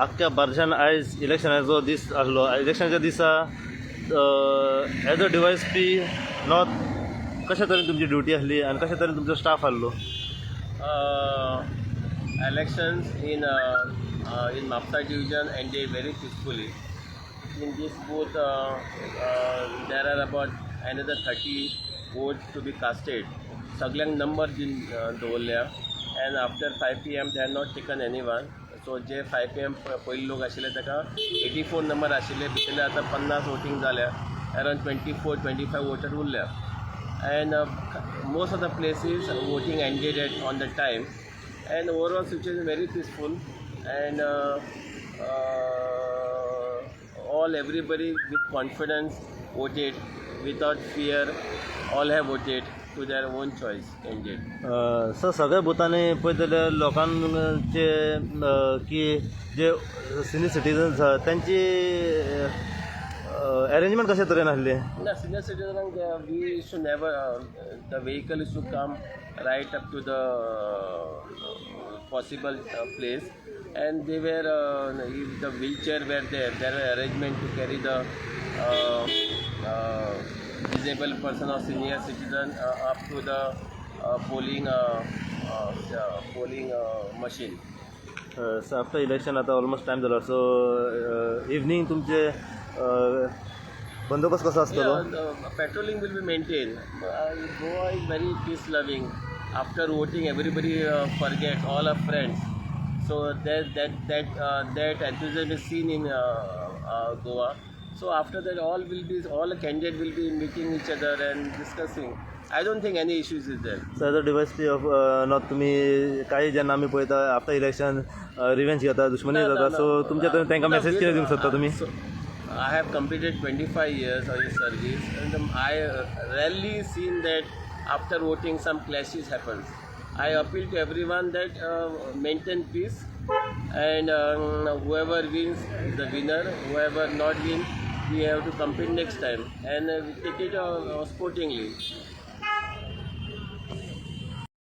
आख्ख्या बार्जान आयज इलेक्शनाचो दीस आसलो. इलेक्शनाच्या दिसा एज अ DYSP नॉर्थ कशा तरेन तुमची ड्युटी आसली आनी कशा तरेन तुमचो स्टाफ आसलो? Elections in Mapusa division ended very peacefully. In this booth, there are about another 30 votes to be casted. Saglang number din dawrल्या, and after 5 p.m. they have not taken anyone. So J 5 p.m. पहिले लोक आशिल्ले ताका 84 number आशिल्ले, भितरले आतां 50 voting जाल्या, around 24-25 voter उरल्या. And most of the places voting ended on the time, and overall situation very peaceful, and everybody with confidence voted without fear. All have voted to their own choice. Ended. Sir सगळ्या बुथांनी पळयत जाल्यार लोकांचे की जे senior citizens आसा त्यांची arrangement कशा तरेन आसली? The senior citizens, we should never, the vehicle is to come right up to the possible place, and they were, if the wheelchair were there were arrangement to carry the disabled person or senior citizen up to the polling machine. So after election आता almost time झाला, सो evening तुमचे बंदोबस्त कसा असतो? Patrolling will be maintained. Goa is very peace loving. After voting, everybody forgets all our friends. So that enthusiasm is seen in Goa. So after that, all the candidates will be meeting each other and discussing. I don't think any issues is there. So as a DYSP of North, तुम्ही काही ज्यांना आम्ही पळयता after election revenge घेता, दुश्मनी जाता, सो तुमच्या तरेन तांकां मेसेज कितें दिवंक सोदता तुमी? I have completed 25 years of service, and I rarely seen that after voting some clashes happens. I appeal to everyone that maintain peace, and whoever wins is the winner. Whoever not win, we have to compete next time, and we take it sportingly.